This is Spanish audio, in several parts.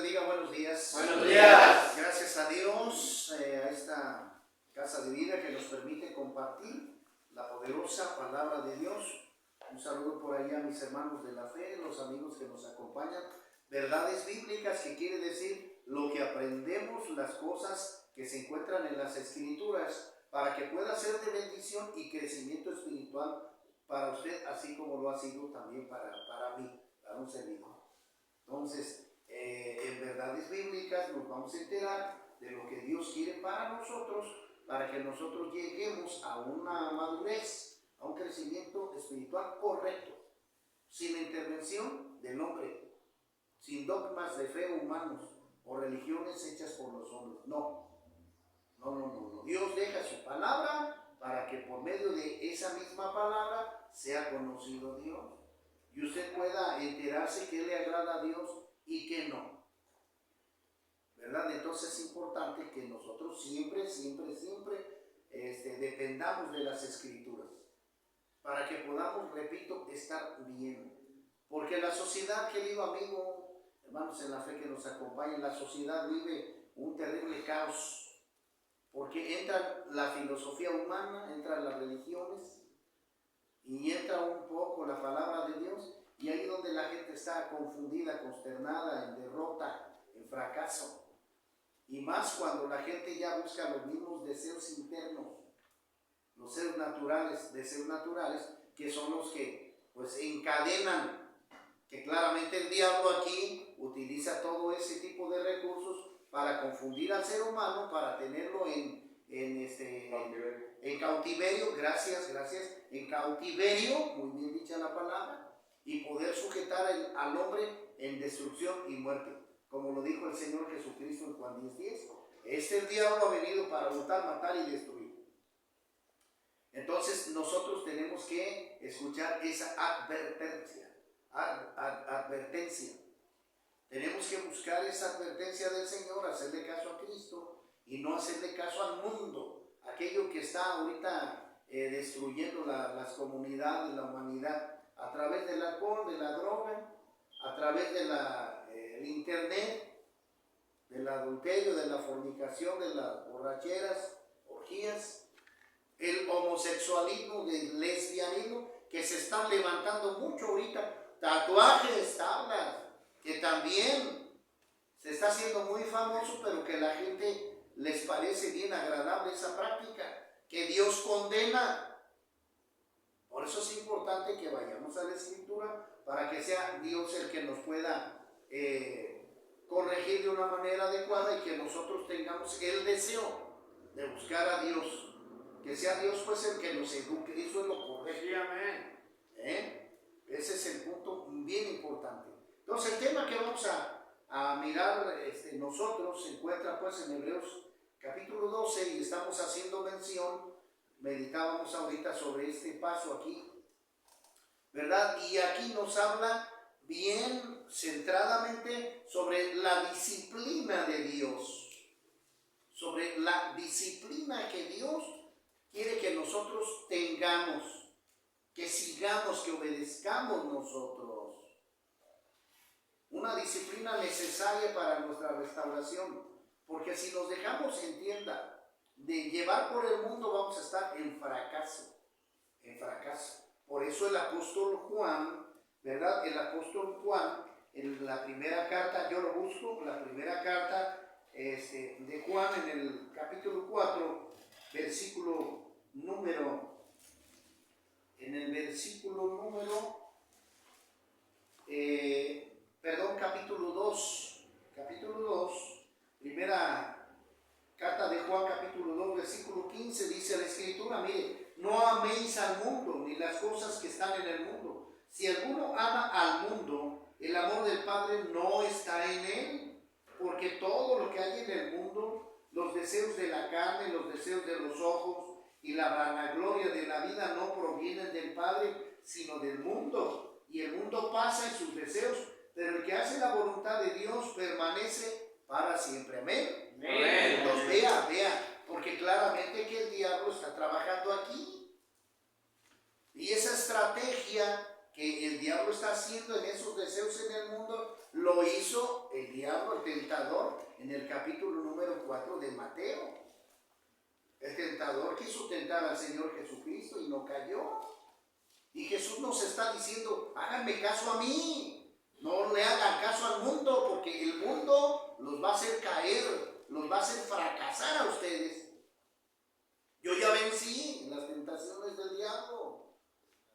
diga buenos días. Buenos días. Gracias a Dios, a esta casa de vida que nos permite compartir la poderosa palabra de Dios. Un saludo por ahí a mis hermanos de la fe, los amigos que nos acompañan. Verdades bíblicas, que quiere decir lo que aprendemos, las cosas que se encuentran en las Escrituras, para que pueda ser de bendición y crecimiento espiritual para usted, así como lo ha sido también para mí, para un servidor. Entonces, en verdades bíblicas nos vamos a enterar de lo que Dios quiere para nosotros, para que nosotros lleguemos a una madurez, a un crecimiento espiritual correcto, sin la intervención del hombre, sin dogmas de fe humanos o religiones hechas por los hombres. No. Dios deja su palabra para que por medio de esa misma palabra sea conocido Dios y usted pueda enterarse qué le agrada a Dios y qué no. ¿Verdad? Entonces es importante que nosotros siempre dependamos de las Escrituras para que podamos, repito, estar bien. Porque la sociedad, querido amigo, hermanos en la fe que nos acompañan, la sociedad vive un terrible caos. Porque entra la filosofía humana, entran las religiones y entra un poco la palabra de Dios, y ahí donde la gente está confundida, consternada, en derrota, en fracaso. Y más cuando la gente ya busca los mismos deseos internos, los deseos naturales, que son los que pues encadenan, que claramente el diablo aquí utiliza todo ese tipo de recursos para confundir al ser humano, para tenerlo en cautiverio, gracias, en cautiverio, muy bien dicha la palabra, y poder sujetar al hombre en destrucción y muerte, como lo dijo el Señor Jesucristo en Juan 10:10. El diablo ha venido para hurtar, matar y destruir. Entonces nosotros tenemos que escuchar esa advertencia. Tenemos que buscar esa advertencia del Señor, hacerle caso a Cristo y no hacerle caso al mundo, aquello que está ahorita destruyendo las comunidades, la humanidad, a través del alcohol, de la droga, a través del internet, del adulterio, de la fornicación, de las borracheras, orgías, el homosexualismo, del lesbianismo, que se están levantando mucho ahorita, tatuajes, tablas, que también se está haciendo muy famoso, pero que la gente les parece bien agradable esa práctica, que Dios condena. Por eso es importante que vayamos a la Escritura, para que sea Dios el que nos pueda corregir de una manera adecuada y que nosotros tengamos el deseo de buscar a Dios. Que sea Dios pues el que nos eduque, eso es lo correcto. Sí, amén. Ese es el punto bien importante. Entonces el tema que vamos a mirar nosotros se encuentra pues en Hebreos capítulo 12, y estamos haciendo mención, meditábamos ahorita sobre este paso aquí, ¿verdad? Y aquí nos habla bien centradamente sobre la disciplina de Dios, sobre la disciplina que Dios quiere que nosotros tengamos, que sigamos, que obedezcamos nosotros. Una disciplina necesaria para nuestra restauración, porque si nos dejamos, entienda, de llevar por el mundo, vamos a estar en fracaso. Por eso el apóstol Juan, ¿verdad? El apóstol Juan, en la primera carta, yo lo busco, la primera carta de Juan, en el capítulo 4, capítulo 2, primera carta de Juan, capítulo 2, versículo 15, dice la Escritura, mire, no améis al mundo, ni las cosas que están en el mundo. Si alguno ama al mundo, el amor del Padre no está en él, porque todo lo que hay en el mundo, los deseos de la carne, los deseos de los ojos y la vanagloria de la vida no provienen del Padre, sino del mundo. Y el mundo pasa en sus deseos, pero el que hace la voluntad de Dios permanece para siempre. Amén. Amén. Entonces vea, porque claramente que el diablo está trabajando aquí. Y esa estrategia que el diablo está haciendo en esos deseos en el mundo Lo hizo el diablo, el tentador, en el capítulo número 4 de Mateo. El tentador quiso tentar al Señor Jesucristo y no cayó. Y Jesús nos está diciendo, háganme caso a mí, no le hagan caso al mundo, porque el mundo los va a hacer caer, los va a hacer fracasar a ustedes. Yo ya vencí las tentaciones del diablo.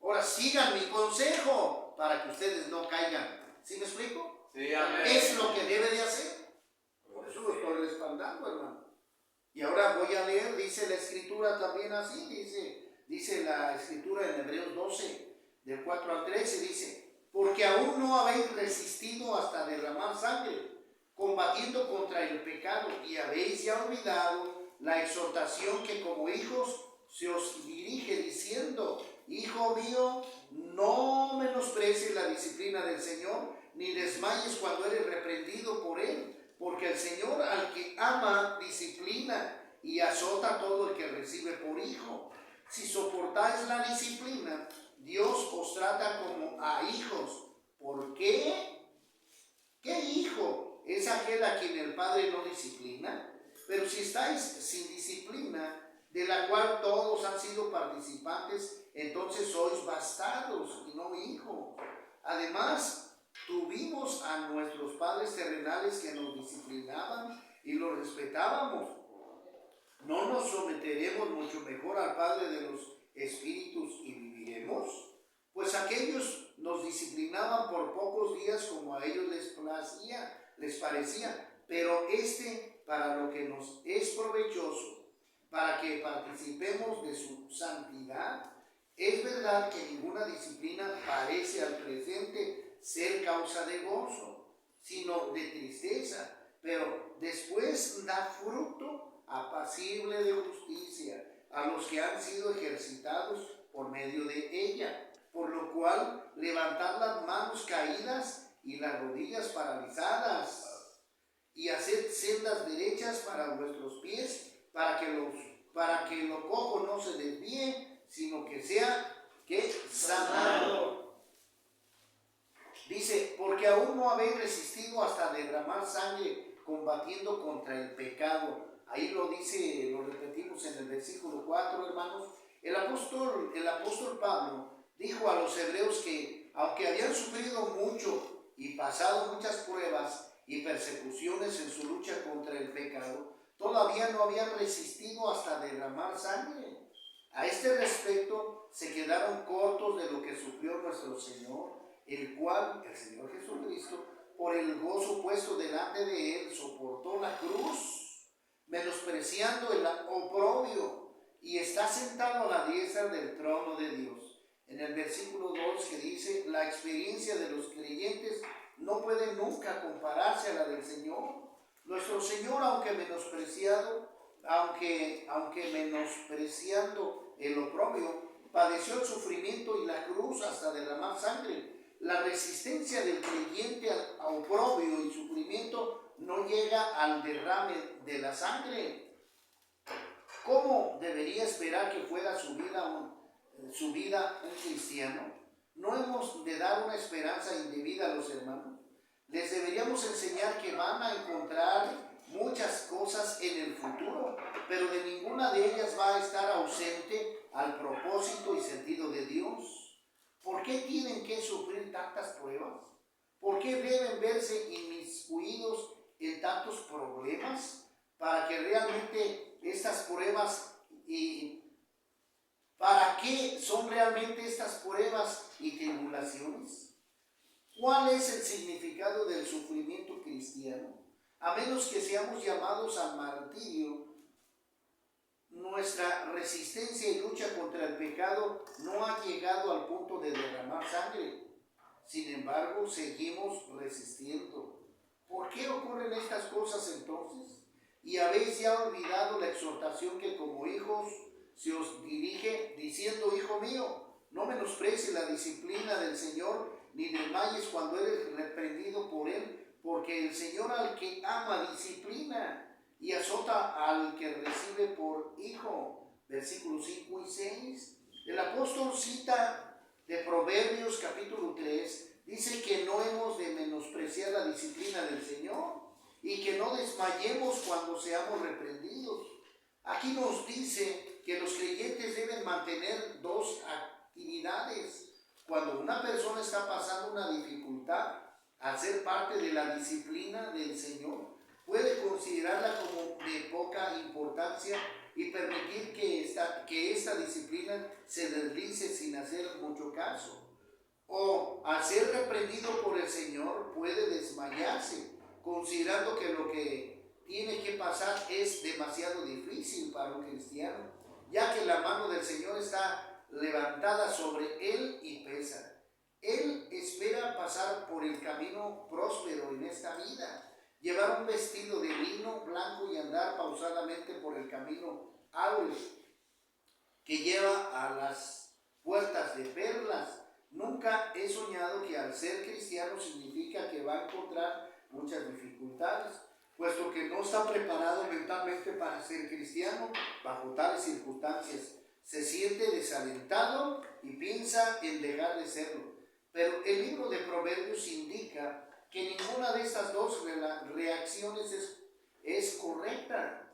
Ahora sigan mi consejo para que ustedes no caigan. ¿Sí me explico? Sí, amén. Es lo que debe de hacer. Por eso lo estoy respaldando, hermano. Y ahora voy a leer, dice la escritura también así, dice la escritura en Hebreos 12, del 4 al 13, dice, porque aún no habéis resistido hasta derramar sangre, combatiendo contra el pecado, y habéis ya olvidado la exhortación que como hijos se os dirige diciendo, hijo mío, no menosprecies la disciplina del Señor, ni desmayes cuando eres reprendido por él. Porque el Señor al que ama disciplina y azota a todo el que recibe por hijo. Si soportáis la disciplina, Dios os trata como a hijos. ¿Por qué? ¿Qué hijo es aquel a quien el Padre no disciplina? Pero si estáis sin disciplina, de la cual todos han sido participantes, entonces sois bastardos y no hijos. Además, tuvimos a nuestros padres terrenales que nos disciplinaban y los respetábamos. ¿No nos someteremos mucho mejor al Padre de los Espíritus y viviremos? Pues aquellos nos disciplinaban por pocos días como a ellos les parecía, pero para lo que nos es provechoso, para que participemos de su santidad. Es verdad que ninguna disciplina parece al presente ser causa de gozo, sino de tristeza, pero después da fruto apacible de justicia a los que han sido ejercitados por medio de ella, por lo cual levantad las manos caídas y las rodillas paralizadas, y haced sendas derechas para vuestros pies, para que lo cojo no se desvíe, sino que sea sanado. Dice, porque aún no habéis resistido hasta derramar sangre combatiendo contra el pecado. Ahí lo dice, lo repetimos en el versículo 4, hermanos. El apóstol Pablo dijo a los hebreos que aunque habían sufrido mucho y pasado muchas pruebas y persecuciones en su lucha contra el pecado, todavía no habían resistido hasta derramar sangre. A este respecto se quedaron cortos de lo que sufrió nuestro Señor, el cual, el Señor Jesucristo, por el gozo puesto delante de él, soportó la cruz, menospreciando el oprobio, y está sentado a la diestra del trono de Dios. En el versículo 2 que dice, la experiencia de los creyentes no puede nunca compararse a la del Señor. Nuestro Señor, aunque menospreciando el oprobio, padeció el sufrimiento y la cruz hasta derramar sangre. La resistencia del creyente al oprobio y sufrimiento no llega al derrame de la sangre. ¿Cómo debería esperar que fuera su vida un cristiano? ¿No hemos de dar una esperanza indebida a los hermanos? Les deberíamos enseñar que van a encontrar muchas cosas en el futuro, pero de ninguna de ellas va a estar ausente al propósito y sentido de Dios. ¿Por qué tienen que sufrir tantas pruebas? ¿Por qué deben verse inmiscuidos en tantos problemas? Para que realmente estas pruebas ¿para qué son realmente estas pruebas y tribulaciones? ¿Cuál es el significado del sufrimiento cristiano? A menos que seamos llamados al martirio, nuestra resistencia y lucha contra el pecado no ha llegado al punto de derramar sangre. Sin embargo, seguimos resistiendo. ¿Por qué ocurren estas cosas entonces? Y habéis ya olvidado la exhortación que como hijos se os dirige diciendo, hijo mío, no menosprecies la disciplina del Señor, ni desmayes cuando eres reprendido por él, porque el Señor al que ama disciplina y azota al que recibe por hijo. Versículos 5 y 6. El apóstol cita de Proverbios capítulo 3, Dice que no hemos de menospreciar la disciplina del Señor y que no desmayemos cuando seamos reprendidos. Aquí nos dice que los creyentes deben mantener dos actividades. Cuando una persona está pasando una dificultad, al ser parte de la disciplina del Señor, puede considerarla como de poca importancia y permitir que esta disciplina se deslice sin hacer mucho caso. O al ser reprendido por el Señor puede desmayarse, considerando que lo que tiene que pasar es demasiado difícil para un cristiano, ya que la mano del Señor está levantada sobre él y pesa. Él espera pasar por el camino próspero en esta vida, llevar un vestido de lino blanco y andar pausadamente por el camino áureo que lleva a las puertas de perlas. Nunca he soñado que al ser cristiano significa que va a encontrar muchas dificultades, puesto que no está preparado mentalmente para ser cristiano bajo tales circunstancias. Se siente desalentado y piensa en dejar de serlo. Pero el libro de Proverbios indica que ninguna de estas dos reacciones es correcta.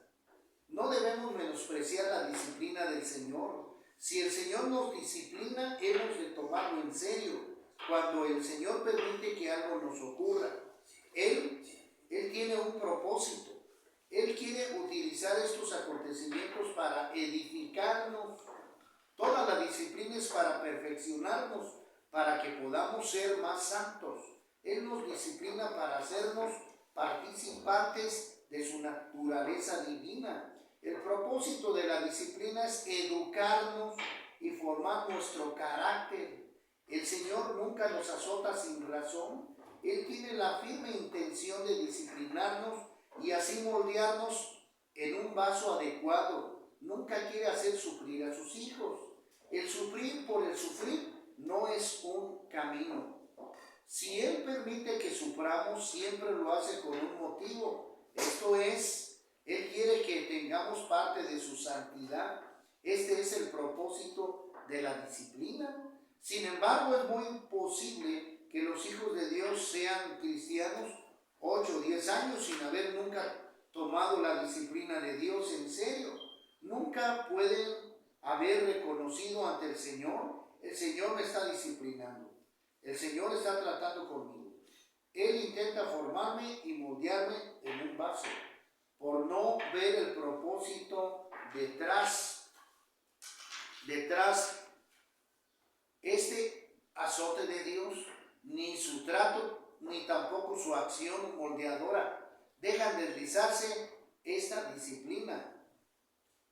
No debemos menospreciar la disciplina del Señor. Si el Señor nos disciplina, hemos de tomarlo en serio. Cuando el Señor permite que algo nos ocurra, Él tiene un propósito. Él quiere utilizar estos acontecimientos para edificarnos. Toda la disciplina es para perfeccionarnos, para que podamos ser más santos. Él nos disciplina para hacernos participantes de su naturaleza divina. El propósito de la disciplina es educarnos y formar nuestro carácter. El Señor nunca nos azota sin razón. Él tiene la firme intención de disciplinarnos y así moldearnos en un vaso adecuado. Nunca quiere hacer sufrir a sus hijos. El sufrir por el sufrir no es un camino. Si Él permite que suframos, siempre lo hace con un motivo. Esto es, Él quiere que tengamos parte de su santidad. Este es el propósito de la disciplina. Sin embargo, es muy posible que los hijos de Dios sean cristianos 8 o 10 años sin haber nunca tomado la disciplina de Dios en serio. Nunca pueden haber reconocido ante el Señor me está disciplinando, el Señor está tratando conmigo. Él intenta formarme y moldearme en un vaso, por no ver el propósito detrás este azote de Dios, ni su trato, ni tampoco su acción moldeadora. Dejan deslizarse esta disciplina.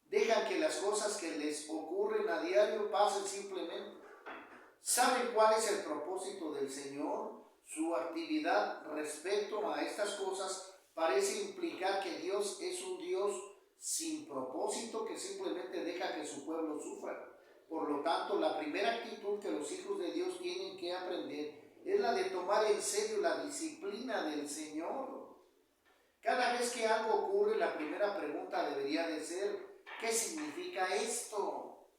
Dejan que las cosas que les ocurren a diario pasen simplemente. ¿Saben cuál es el propósito del Señor? Su actividad respecto a estas cosas parece implicar que Dios es un Dios sin propósito que simplemente deja que su pueblo sufra. Por lo tanto, la primera actitud que los hijos de Dios tienen que aprender es la de tomar en serio la disciplina del Señor. Cada vez que algo ocurre, la primera pregunta debería de ser: ¿qué significa esto?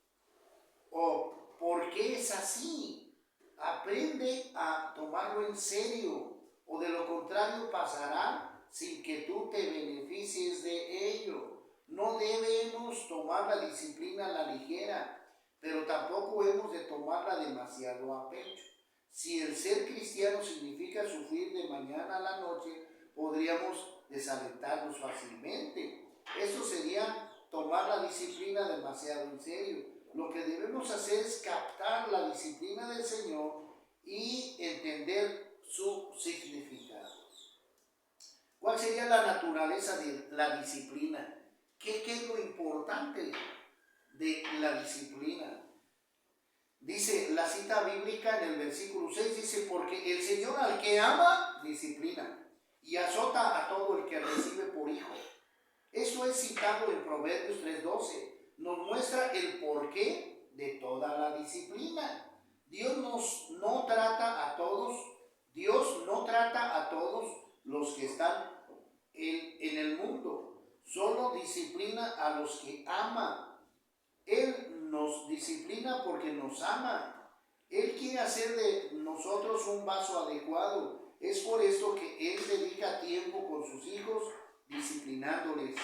¿O por qué es así? Aprende a tomarlo en serio, o de lo contrario pasará sin que tú te beneficies de ello. No debemos tomar la disciplina a la ligera, pero tampoco hemos de tomarla demasiado a pecho. Si el ser cristiano significa sufrir de mañana a la noche, podríamos desalentarnos fácilmente. Esto sería tomar la disciplina demasiado en serio. Lo que debemos hacer es captar la disciplina del Señor y entender su significado. ¿Cuál sería la naturaleza de la disciplina? ¿Qué es lo importante de la disciplina? Dice la cita bíblica en el versículo 6, dice: porque el Señor al que ama, disciplina, y azota a todo el que recibe por hijo. Esto es citado en Proverbios 3:12. Nos muestra el porqué de toda la disciplina. Dios no trata a todos los que están en el mundo. Solo disciplina a los que ama. Él nos disciplina porque nos ama. Él quiere hacer de nosotros un vaso adecuado. Es por esto que Él dedica tiempo con sus hijos disciplinándoles.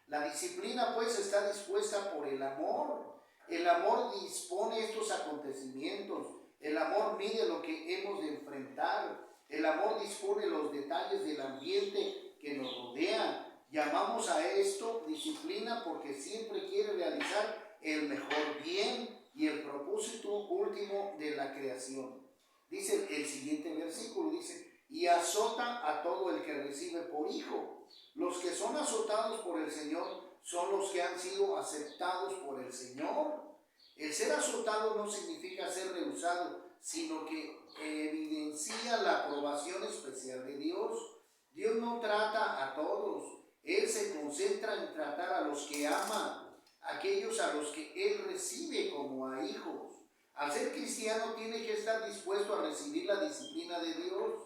La disciplina pues está dispuesta por el amor. El amor dispone estos acontecimientos. El amor mide lo que hemos de enfrentar. El amor dispone los detalles del ambiente que nos rodea. Llamamos a esto disciplina porque siempre quiere realizar el mejor bien y el propósito último de la creación. Dice el siguiente versículo, dice, y azota a todo el que recibe por hijo. Los que son azotados por el Señor son los que han sido aceptados por el Señor. El ser azotado no significa ser rehusado, sino que evidencia la aprobación especial de Dios. Dios no trata a todos. Él se concentra en tratar a los que ama, aquellos a los que Él recibe como a hijos. Al ser cristiano tiene que estar dispuesto a recibir la disciplina de Dios.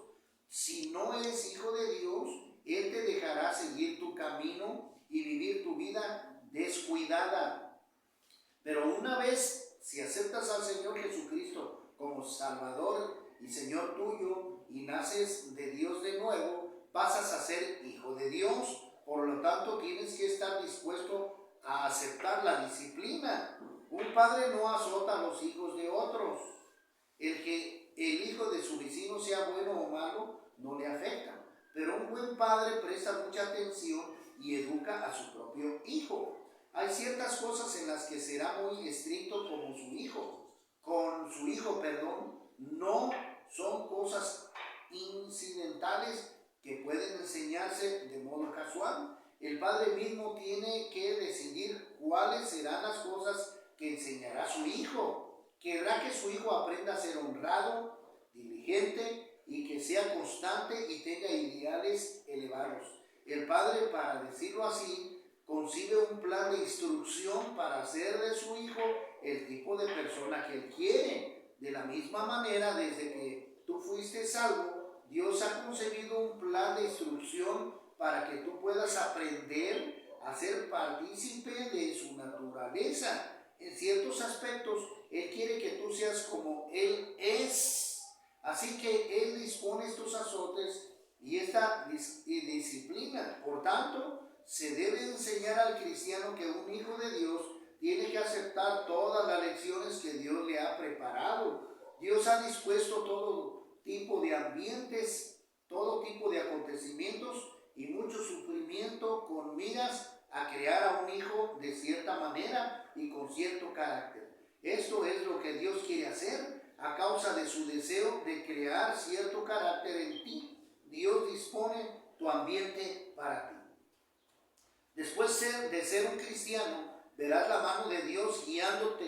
Si no eres hijo de Dios, Él te dejará seguir tu camino y vivir tu vida descuidada. Pero una vez, si aceptas al Señor Jesucristo como Salvador y Señor tuyo y naces de Dios de nuevo, pasas a ser hijo de Dios. Por lo tanto, tienes que estar dispuesto a aceptar la disciplina. Un padre no azota a los hijos de otros. El que el hijo de su vecino sea bueno o malo no le afecta. Pero un buen padre presta mucha atención y educa a su propio hijo. Hay ciertas cosas en las que será muy estricto como su hijo. No son cosas incidentales que pueden enseñarse de modo casual. El padre mismo tiene que decidir cuáles serán las cosas que enseñará a su hijo. Querrá que su hijo aprenda a ser honrado, diligente y que sea constante y tenga ideales elevados. El padre, para decirlo así, concibe un plan de instrucción para hacer de su hijo el tipo de persona que él quiere. De la misma manera, desde que tú fuiste salvo, Dios ha concebido un plan de instrucción para que tú puedas aprender a ser partícipe de su naturaleza. En ciertos aspectos, Él quiere que tú seas como Él es. Así que Él dispone estos azotes y esta disciplina. Por tanto, se debe enseñar al cristiano que un hijo de Dios tiene que aceptar todas las lecciones que Dios le ha preparado. Dios ha dispuesto todo tipo de ambientes, todo tipo de acontecimientos y mucho sufrimiento con miras a crear a un hijo de cierta manera y con cierto carácter. Esto es lo que Dios quiere hacer a causa de su deseo de crear cierto carácter en ti. Dios dispone tu ambiente para ti. Después de ser un cristiano, verás la mano de Dios guiándote.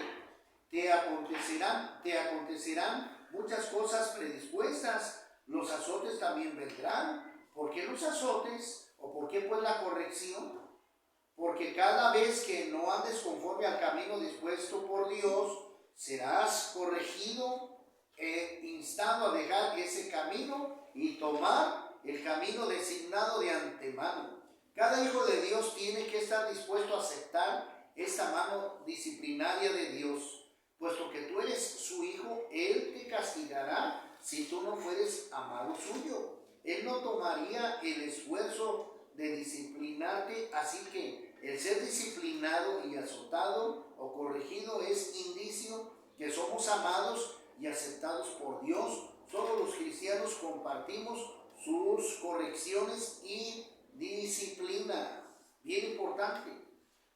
Te acontecerán muchas cosas predispuestas. Los azotes también vendrán. ¿Por qué los azotes? ¿O por qué pues la corrección? Porque cada vez que no andes conforme al camino dispuesto por Dios, serás corregido e instado a dejar ese camino y tomar el camino designado de antemano. Cada hijo de Dios tiene que estar dispuesto a aceptar esta mano disciplinaria de Dios. Puesto que tú eres su hijo, Él te castigará si tú no fueres amado suyo. Él no tomaría el esfuerzo de disciplinarte, así que el ser disciplinado y azotado o corregido es indicio que somos amados y aceptados por Dios. Solo los cristianos compartimos sus correcciones y disciplina. Bien importante.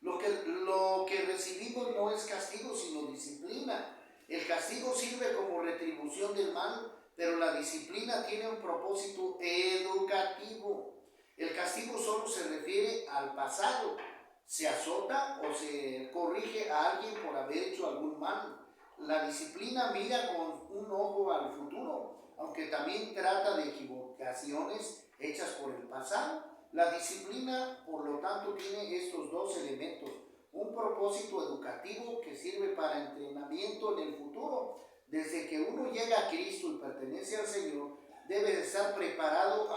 Lo que recibimos no es castigo, sino disciplina. El castigo sirve como retribución del mal, pero la disciplina tiene un propósito educativo. El castigo solo se refiere al pasado. Se azota o se corrige a alguien por haber hecho algún mal. La disciplina mira con un ojo al futuro, aunque también trata de equivocaciones hechas por el pasado. La disciplina, por lo tanto, tiene estos dos elementos: un propósito educativo que sirve para entrenamiento en el futuro. Desde que uno llega a Cristo y pertenece al Señor, debe estar preparado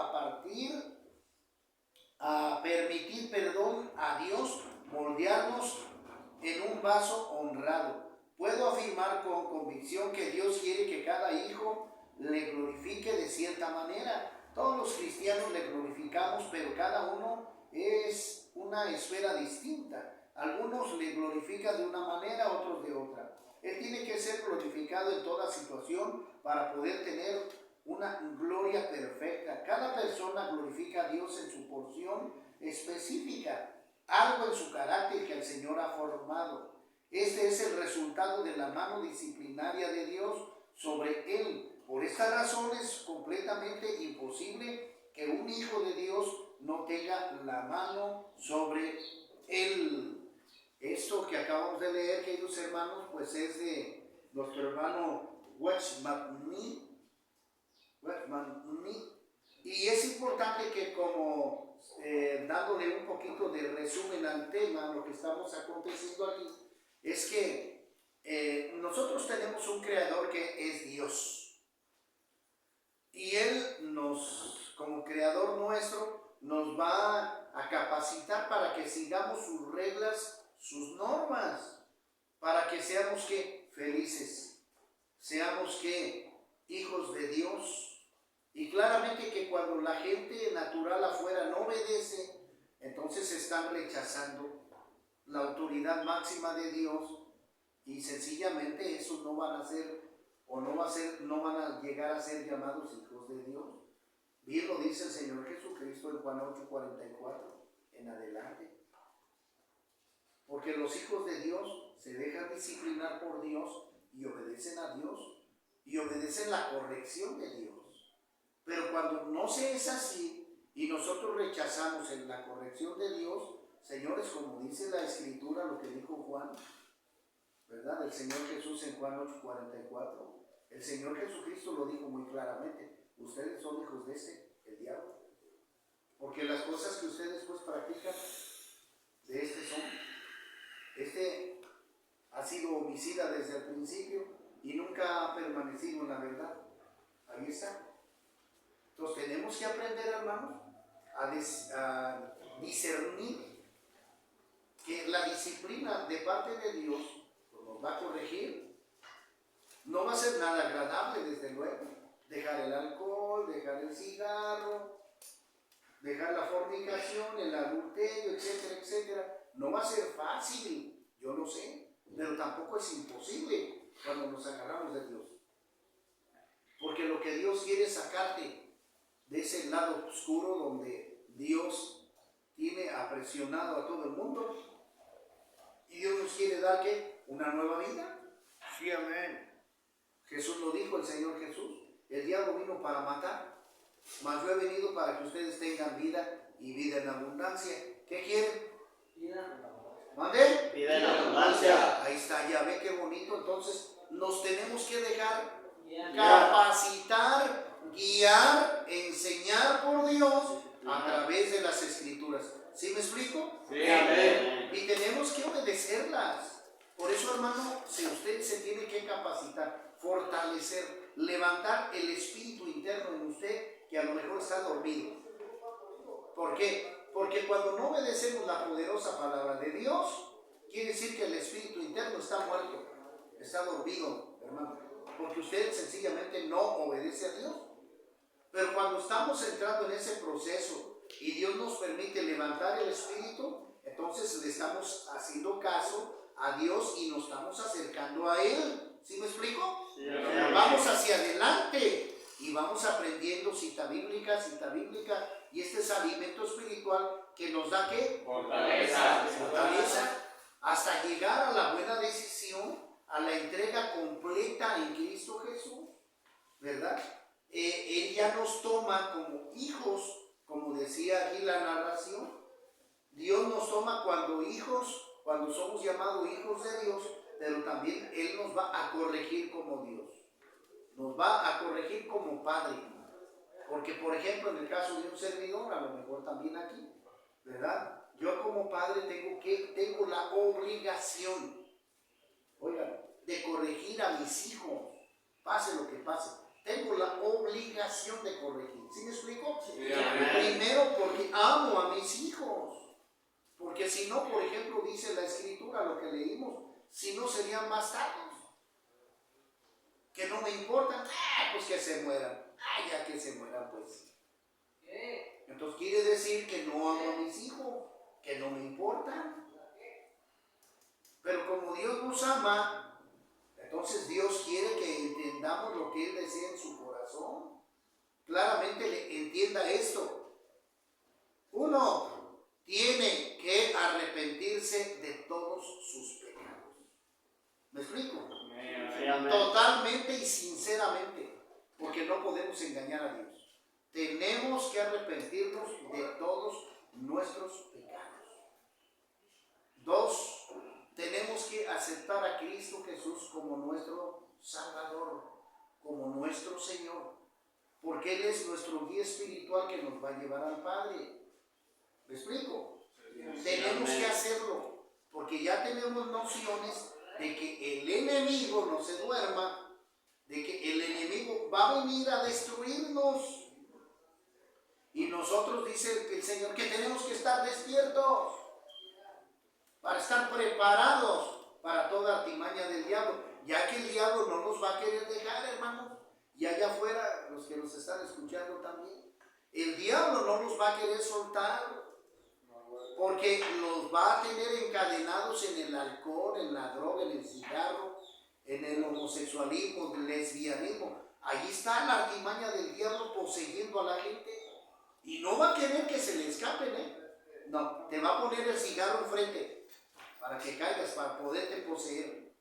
a permitir perdón a Dios, moldearnos en un vaso honrado. Puedo afirmar con convicción que Dios quiere que cada hijo le glorifique de cierta manera. Todos los cristianos le glorificamos, pero cada uno es una esfera distinta. Algunos le glorifican de una manera, otros de otra. Él tiene que ser glorificado en toda situación para poder tener una gloria perfecta. Cada persona glorifica a Dios en su porción específica, algo en su carácter que el Señor ha formado. Este es el resultado de la mano disciplinaria de Dios sobre él. Por esta razón es completamente imposible que un hijo de Dios no tenga la mano sobre él. Esto que acabamos de leer, queridos hermanos, pues es de nuestro hermano Watchman Nee. Y es importante que como dándole un poquito de resumen al tema, lo que estamos aconteciendo aquí, es que nosotros tenemos un creador que es Dios. Y Él como creador nuestro, nos va a capacitar para que sigamos sus reglas, sus normas, para que seamos felices, seamos hijos de Dios. Y claramente que cuando la gente natural afuera no obedece, entonces están rechazando la autoridad máxima de Dios y sencillamente esos no van a ser o no van a llegar a ser llamados hijos de Dios. Bien lo dice el Señor Jesucristo en Juan 8:44 en adelante. Porque los hijos de Dios se dejan disciplinar por Dios y obedecen a Dios y obedecen la corrección de Dios. Pero cuando no se es así y nosotros rechazamos en la corrección de Dios, señores, como dice la Escritura, lo que dijo Juan, ¿verdad? El Señor Jesús en Juan 8:44, el Señor Jesucristo lo dijo muy claramente: ustedes son hijos de el diablo, porque las cosas que ustedes pues practican, de son. Este ha sido homicida desde el principio y nunca ha permanecido en la verdad. Ahí está. Entonces tenemos que aprender, hermanos, a discernir que la disciplina de parte de Dios nos va a corregir. No va a ser nada agradable, desde luego. Dejar el alcohol, dejar el cigarro, dejar la fornicación, el adulterio, etcétera, etcétera. No va a ser fácil, yo lo sé, pero tampoco es imposible cuando nos agarramos de Dios. Porque lo que Dios quiere es sacarte de ese lado oscuro donde Dios tiene apresionado a todo el mundo y Dios nos quiere dar una nueva vida. Sí, amén. Jesús lo dijo, el Señor Jesús: el diablo vino para matar, mas yo he venido para que ustedes tengan vida y vida en abundancia. ¿Qué quieren? ¿Mande? Vida en abundancia. Ahí está, ya ve qué bonito. Entonces nos tenemos que dejar capacitar, guiar, enseñar por Dios a través de las Escrituras. ¿Sí me explico? Sí, amén. Y tenemos que obedecerlas. Por eso, hermano, usted se tiene que capacitar, fortalecer, levantar el espíritu interno en usted que a lo mejor está dormido. ¿Por qué? Porque cuando no obedecemos la poderosa palabra de Dios, quiere decir que el espíritu interno está muerto, está dormido, hermano, porque usted sencillamente no obedece a Dios. Pero cuando estamos entrando en ese proceso y Dios nos permite levantar el espíritu, entonces le estamos haciendo caso a Dios y nos estamos acercando a Él. ¿Sí me explico? Sí, vamos hacia adelante y vamos aprendiendo cita bíblica, y este es alimento espiritual que nos da fortaleza, hasta llegar a la buena decisión, a la entrega completa en Cristo Jesús, ¿verdad? Él ya nos toma como hijos, como decía aquí la narración. Dios nos toma cuando somos llamados hijos de Dios, pero también Él nos va a corregir como Dios, nos va a corregir como Padre. Porque, por ejemplo, en el caso de un servidor, a lo mejor también aquí, ¿verdad? Yo como padre tengo la obligación, oigan, de corregir a mis hijos, pase lo que pase. Tengo la obligación de corregir. ¿Sí me explico? Sí, primero porque amo a mis hijos. Porque si no, por ejemplo, dice la Escritura, lo que leímos, si no serían bastardos. que no me importan, pues que se mueran, ya que se mueran pues. Entonces quiere decir que no amo a mis hijos, que no me importan. Pero como Dios nos ama, entonces Dios quiere que entendamos lo que Él desea en su corazón. Claramente entienda esto. Uno tiene que arrepentirse de todos sus pecados. ¿Me explico? Totalmente y sinceramente, porque no podemos engañar a Dios. Tenemos que arrepentirnos de todos nuestros pecados. Dos, tenemos que aceptar a Cristo Jesús como nuestro Salvador, como nuestro Señor, porque Él es nuestro guía espiritual que nos va a llevar al Padre. ¿Me explico? Tenemos que hacerlo, porque ya tenemos nociones de que el enemigo no se duerma, de que el enemigo va a venir a destruirnos. Y nosotros, dice el Señor, que tenemos que estar despiertos para estar preparados para toda artimaña del diablo, ya que el diablo no nos va a querer dejar, hermanos. Y allá afuera, los que nos están escuchando también, el diablo no nos va a querer soltar, porque los va a tener encadenados en el alcohol, en la droga, en el cigarro, en el homosexualismo, el lesbianismo. Allí está la artimaña del diablo poseyendo a la gente. Y no va a querer que se le escapen, No, te va a poner el cigarro enfrente para que caigas, para poderte poseer.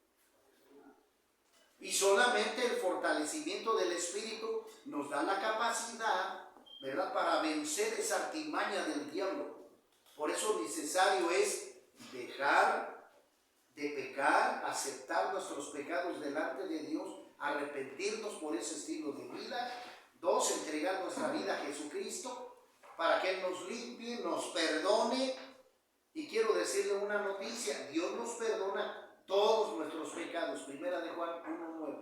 Y solamente el fortalecimiento del Espíritu nos da la capacidad, ¿verdad?, para vencer esa artimaña del diablo. Por eso necesario es dejar de pecar, aceptar nuestros pecados delante de Dios, arrepentirnos por ese estilo de vida. Dos, entregar nuestra vida a Jesucristo para que Él nos limpie, nos perdone. Y quiero decirle una noticia: Dios nos perdona todos nuestros pecados. Primera de Juan 1:9.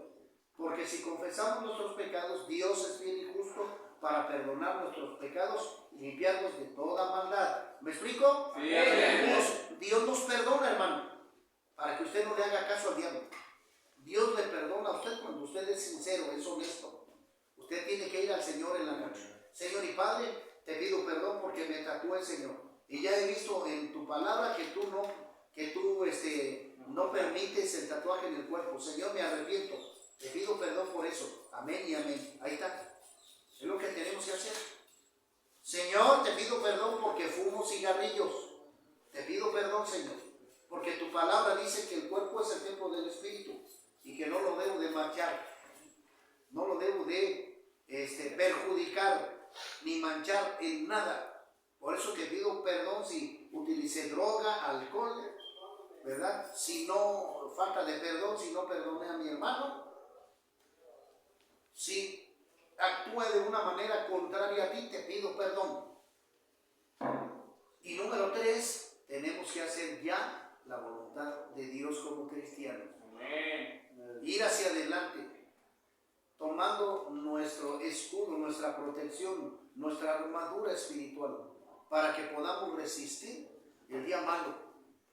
Porque si confesamos nuestros pecados, Dios es fiel y justo para perdonar nuestros pecados y limpiarnos de toda maldad. ¿Me explico? Sí. Dios nos perdona, hermano, para que usted no le haga caso al diablo. Dios le perdona a usted cuando usted es sincero, es honesto. Usted tiene que ir al Señor en la noche. Señor y Padre, te pido perdón porque me tatué, Señor. Y ya he visto en tu palabra que tú no permites el tatuaje en el cuerpo. Señor, me arrepiento. Te pido perdón por eso. Amén y amén. Ahí está. Es lo que tenemos que hacer. Señor, te pido perdón porque fumo cigarrillos. Te pido perdón, Señor, porque tu palabra dice que el cuerpo es el templo del Espíritu y que no lo debo de manchar, no lo debo de perjudicar ni manchar en nada. Por eso te pido perdón si utilicé droga, alcohol, ¿verdad? Si no, falta de perdón, si no perdoné a mi hermano, si actúe de una manera contraria a ti, te pido perdón. Y número 3, tenemos que hacer ya la voluntad de Dios como cristianos. Amén. Ir hacia adelante, tomando nuestro escudo, nuestra protección, nuestra armadura espiritual, para que podamos resistir el día malo.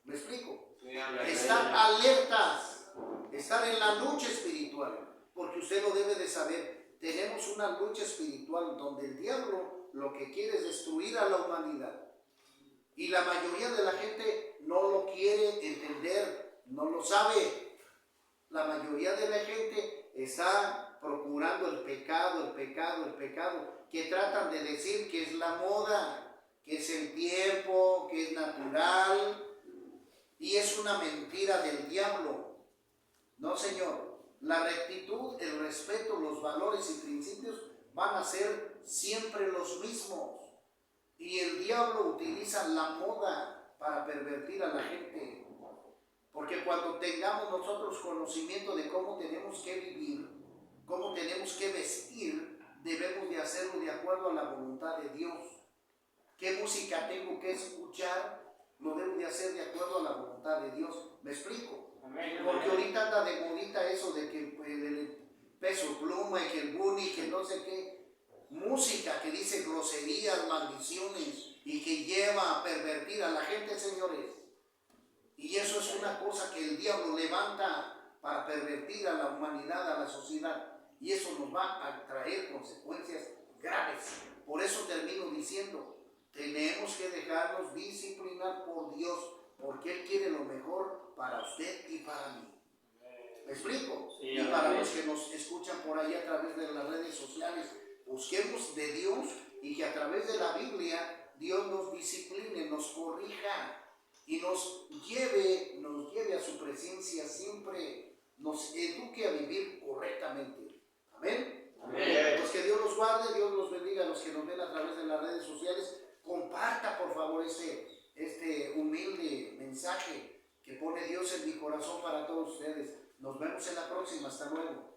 ¿Me explico? Sí, estar alertas, estar en la lucha espiritual, porque usted lo debe de saber. Tenemos una lucha espiritual donde el diablo lo que quiere es destruir a la humanidad. Y la mayoría de la gente no lo quiere entender, no lo sabe. La mayoría de la gente está procurando el pecado, que tratan de decir que es la moda, que es el tiempo, que es natural. Y es una mentira del diablo. No, Señor. La rectitud, el respeto, los valores y principios van a ser siempre los mismos. Y el diablo utiliza la moda para pervertir a la gente. Porque cuando tengamos nosotros conocimiento de cómo tenemos que vivir, cómo tenemos que vestir, debemos de hacerlo de acuerdo a la voluntad de Dios. ¿Qué música tengo que escuchar? Lo debo de hacer de acuerdo a la voluntad de Dios. ¿Me explico? Porque ahorita anda de modita eso de que el Peso Pluma y que el Bunny, que no sé qué. Música que dice groserías, maldiciones y que lleva a pervertir a la gente, señores. Y eso es una cosa que el diablo levanta para pervertir a la humanidad, a la sociedad. Y eso nos va a traer consecuencias graves. Por eso termino diciendo, tenemos que dejarnos disciplinar por Dios, porque Él quiere lo mejor para usted y para mí. ¿Me explico? Sí, y para los que nos escuchan por ahí a través de las redes sociales, busquemos de Dios y que a través de la Biblia Dios nos discipline, nos corrija y nos lleve a su presencia siempre, nos eduque a vivir correctamente. Amén. Amén. Pues que Dios los guarde, Dios los bendiga a los que nos ven a través de las redes sociales. Comparta por favor este humilde mensaje que pone Dios en mi corazón para todos ustedes. Nos vemos en la próxima. Hasta luego.